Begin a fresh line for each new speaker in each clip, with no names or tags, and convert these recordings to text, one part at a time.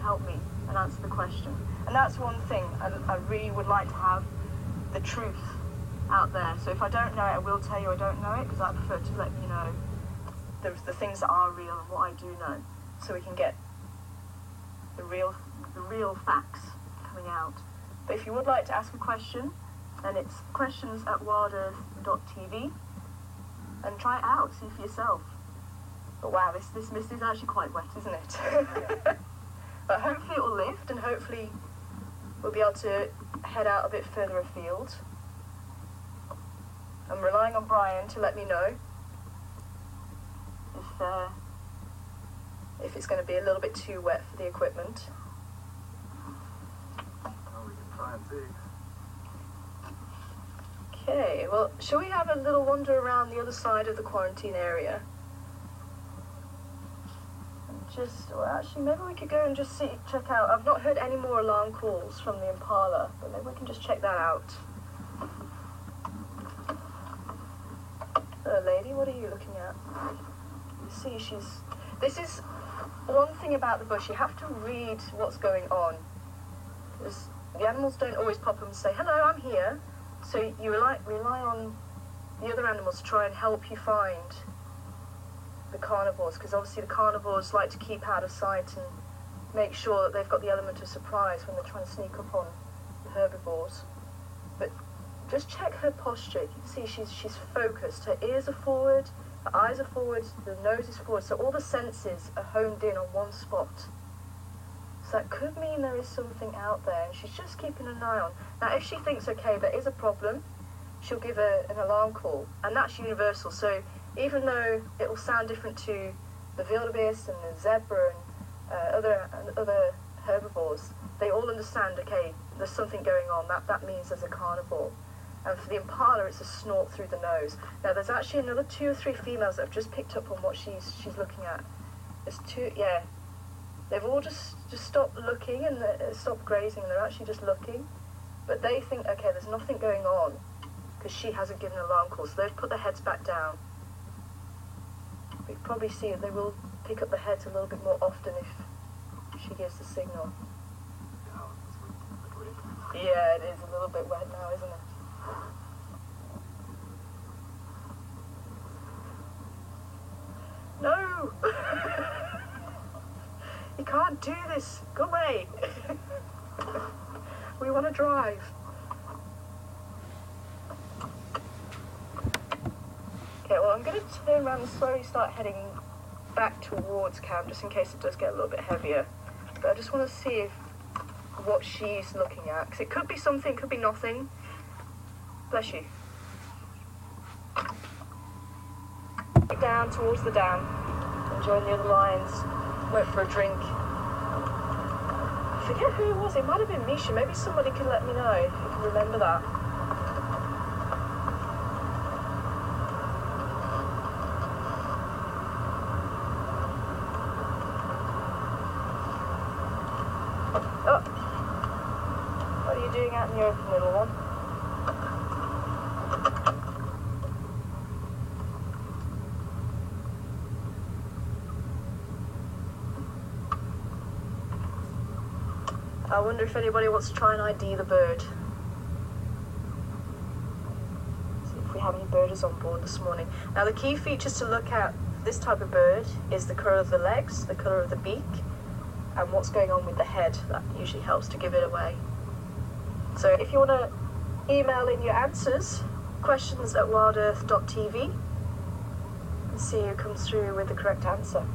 help me and answer the question. And that's one thing I really would like to have, the truth out there. So if I don't know it, I will tell you I don't know it, because I prefer to let you know the things that are real and what I do know, so we can get the real facts coming out. But if you would like to ask a question, then it's questions@wildearth.tv, and try it out, see for yourself. But wow, this mist is actually quite wet, isn't it? But hopefully it will lift, and hopefully we'll be able to head out a bit further afield. I'm relying on Brian to let me know if it's going to be a little bit too wet for the equipment.
Well, we can try and see.
Okay, well, shall we have a little wander around the other side of the quarantine area? Well, actually, maybe we could go and just check out. I've not heard any more alarm calls from the Impala, but maybe we can just check that out. Lady, what are you looking at? You see, this is one thing about the bush. You have to read what's going on. The animals don't always pop up and say, hello, I'm here. So you rely on the other animals to try and help you find the carnivores, because obviously the carnivores like to keep out of sight and make sure that they've got the element of surprise when they're trying to sneak up on the herbivores. But just check her posture. You can see she's focused. Her ears are forward, her eyes are forward, the nose is forward, so all the senses are honed in on one spot. So that could mean there is something out there, and she's just keeping an eye on. Now, if she thinks, okay, there is a problem, she'll give an alarm call, and that's universal. So even though it will sound different to the wildebeest and the zebra and other herbivores, they all understand, okay, there's something going on, that means there's a carnivore. And for the impala, it's a snort through the nose. Now, there's actually another 2 or 3 females that have just picked up on what she's looking at. There's 2, yeah. They've all just stopped looking and stopped grazing, and they're actually just looking. But they think, okay, there's nothing going on, because she hasn't given an alarm call, so they've put their heads back down. But you can probably see that they will pick up the heads a little bit more often if she gives the signal. Yeah, it is a little bit wet now, isn't it? No! You can't do this. Go away. We want to drive. Okay, well, I'm going to turn around and slowly start heading back towards camp, just in case it does get a little bit heavier. But I just want to see what she's looking at, because it could be something, could be nothing. Bless you. Down towards the dam and join the other lions. Went for a drink. I forget who it was. It might have been Misha. Maybe somebody can let me know if you can remember that. Oh, what are you doing out in the open, little one? I wonder if anybody wants to try and ID the bird. See if we have any birders on board this morning. Now, the key features to look at for this type of bird is the colour of the legs, the colour of the beak, and what's going on with the head. That usually helps to give it away. So if you want to email in your answers, questions@wildearth.tv, and see who comes through with the correct answer.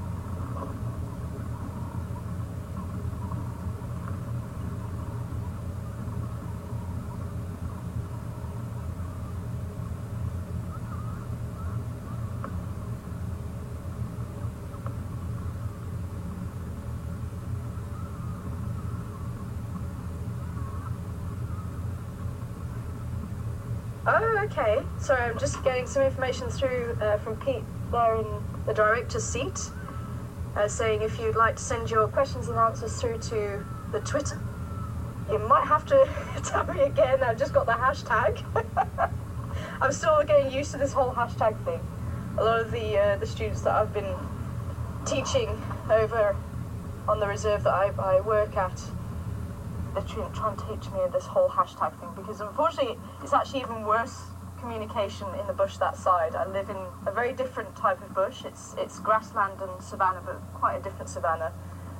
Oh, okay. Sorry, I'm just getting some information through from Pete there in the director's seat, saying if you'd like to send your questions and answers through to the Twitter. You might have to tell me again. I've just got the hashtag. I'm still getting used to this whole hashtag thing. A lot of the students that I've been teaching over on the reserve that I work at, they're trying to teach me this whole hashtag thing, because unfortunately it's actually even worse communication in the bush that side. I live in a very different type of bush. It's grassland and savanna, but quite a different savanna,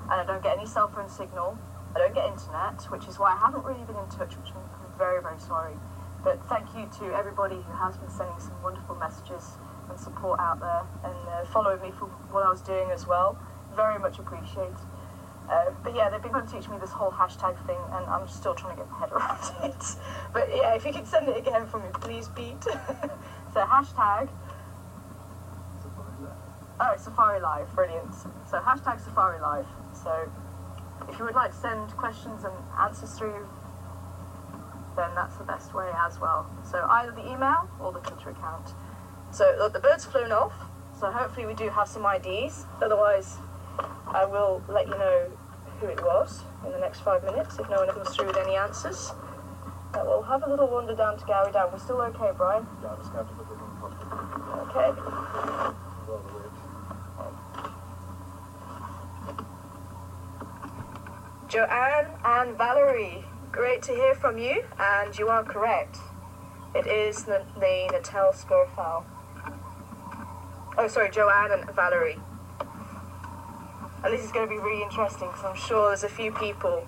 and I don't get any cell phone signal. I don't get internet, which is why I haven't really been in touch, which I'm very, very sorry. But thank you to everybody who has been sending some wonderful messages and support out there, and following me for what I was doing as well. Very much appreciate. But yeah, they've been going to teach me this whole hashtag thing, and I'm still trying to get my head around it. But yeah, if you could send it again for me, please, Pete. So hashtag. Oh, Safari Live, brilliant. So hashtag Safari Live. So if you would like to send questions and answers through, then that's the best way as well. So either the email or the Twitter account. So look, the bird's flown off, so hopefully we do have some IDs. Otherwise, I will let you know who it was in the next 5 minutes if no one comes through with any answers. We'll have a little wander down to Gary Down. We're still okay, Brian?
Yeah, I'm just going to have to look at them.
Okay.
Well, the weight.
Joanne and Valerie, great to hear from you, and you are correct. It is the Natal Spurfowl. Oh, sorry, Joanne and Valerie. And this is going to be really interesting, because I'm sure there's a few people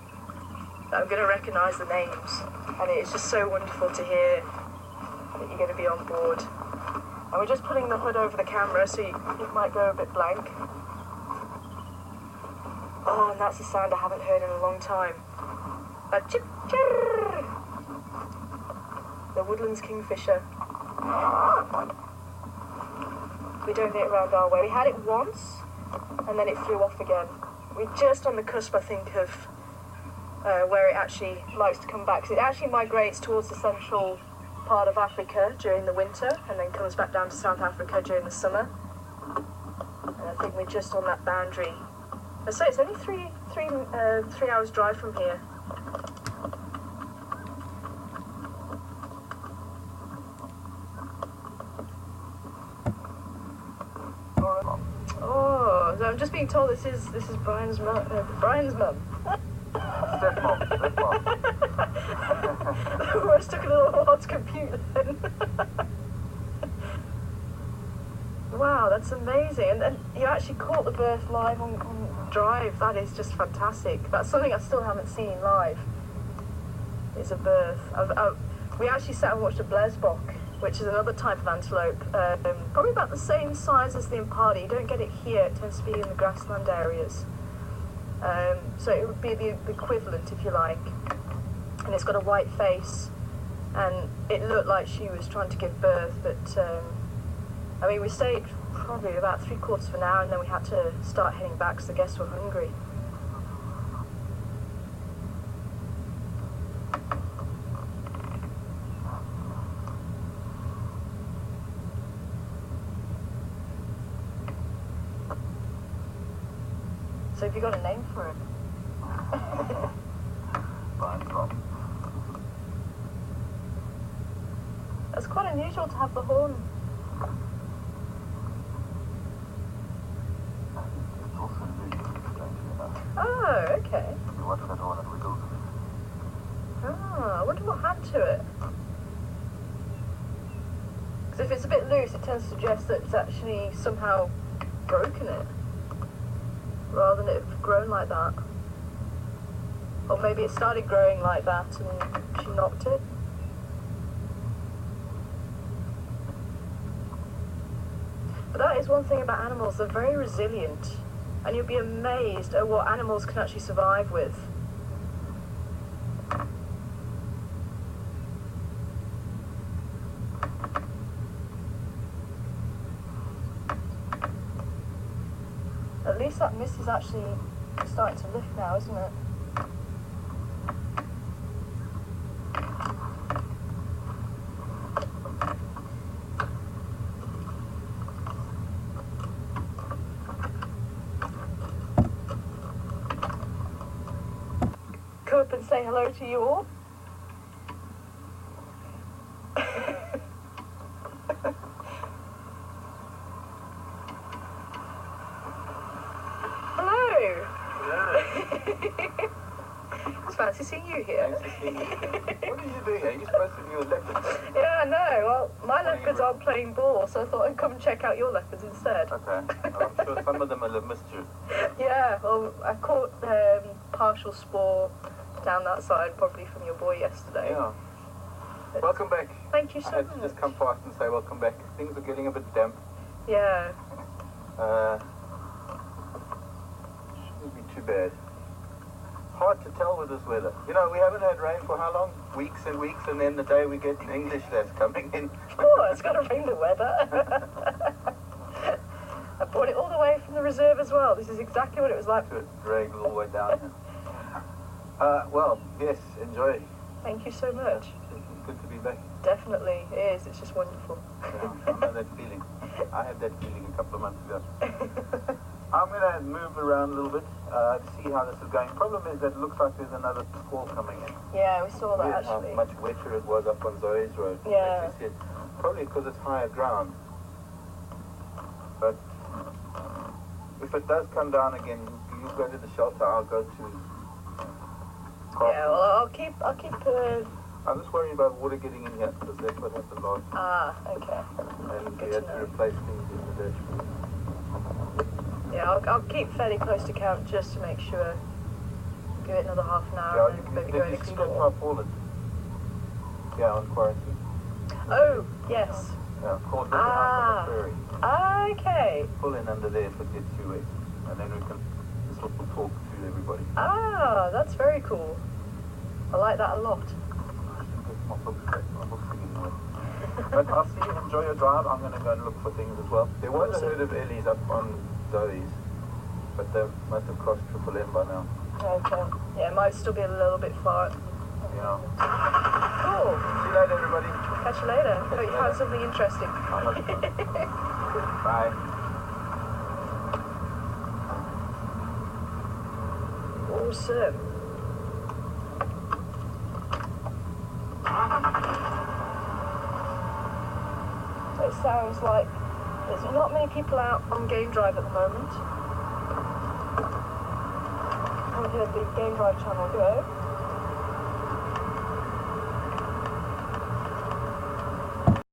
that I'm going to recognise the names, and it's just so wonderful to hear that you're going to be on board. And we're just putting the hood over the camera, so it might go a bit blank. Oh, and that's a sound I haven't heard in a long time. A chip chirr. The Woodlands Kingfisher. We don't get it around our way. We had it once, and then it flew off again. We're just on the cusp, I think, of where it actually likes to come back. 'Cause it actually migrates towards the central part of Africa during the winter, and then comes back down to South Africa during the summer. And I think we're just on that boundary. I say it's only three hours drive from here. Oh, so I'm just being told this is Brian's mum. Brian's mum.
Stepmom.
It took a little while to compute then. Wow, that's amazing. And you actually caught the birth live on Drive. That is just fantastic. That's something I still haven't seen live. It's a birth. We actually sat and watched a blesbok, which is another type of antelope, probably about the same size as the Impala. You don't get it here, it tends to be in the grassland areas. So it would be the equivalent, if you like. And it's got a white face, and it looked like she was trying to give birth, but I mean, we stayed probably about 3/4 of an hour, and then we had to start heading back because the guests were hungry. So have you got a name for it? That's quite unusual to have the horn. Oh, okay.
You watch that horn and wiggles.
Ah, I wonder what happened to it. Because if it's a bit loose, it tends to suggest that it's actually somehow broken it, rather than it have grown like that. Or maybe it started growing like that and she knocked it. But that is one thing about animals, they're very resilient. And you'll be amazed at what animals can actually survive with. At least that mist is actually starting to lift now, isn't it? Come up and say hello to you all. fancy seeing you here.
Nice to see you. What are you doing here? You're supposed to be with leopards.
Yeah, I know. Well, my leopards aren't playing ball, so I thought I'd come and check out your leopards instead.
Okay. I'm sure some of them will have missed you.
Yeah, well, I caught partial spore down that side, probably from your boy yesterday.
Yeah.
But
Welcome back.
thank you so
I had
much.
to just come past and say welcome back. Things are getting a bit damp.
Yeah.
Shouldn't be too bad. Hard to tell with this weather. You know, we haven't had rain for how long? Weeks and weeks, and then the day we get English that's coming in.
Oh, it's got to bring the weather. I brought it all the way from the reserve as well. This is exactly what it was like.
To drag all the way down. Well, yes, enjoy.
Thank you so much.
It's good to be back.
Definitely, it is. It's just wonderful.
Yeah, I know that feeling. I had that feeling a couple of months ago. I'm going to move around a little bit to see how this is going. Problem is that it looks like there's another squall coming in.
Yeah, we saw that
Weird
actually.
how much wetter it was up on Zoe's road.
Yeah.
As you said. Probably because it's higher ground. But if it does come down again, you go to the shelter, I'll go to...
Yeah, well, I'll keep.
I'm just worried about water getting in here, because that's what happened last time.
Ah, okay.
And
Good
we had
to
to
know.
replace things in the dashboard.
Yeah, I'll keep fairly close to camp just to make sure. Give it another half an hour
Yeah,
and then maybe go
did
and
you see that
explore.
tarpaulin? Yeah, on quarantine.
Oh, yes.
Yeah, called Living
Ah.
House on the Prairie.
Okay.
Pull in under there if it gets too wet. And then we can just talk to everybody.
Ah, that's very cool. I like that a lot.
My book's getting in the way. But I'll see you enjoy your drive. I'm going to go and look for things as well. There was a herd of Ellies up on Zoe's, but they must have crossed Triple M by now.
Okay. Yeah, it might still be a little bit far.
Yeah.
Cool.
See you later, everybody.
Catch you later. Hope you found something interesting.
Bye.
Awesome. It sounds like there's not many people out on game drive at the moment. I haven't heard the game drive channel go.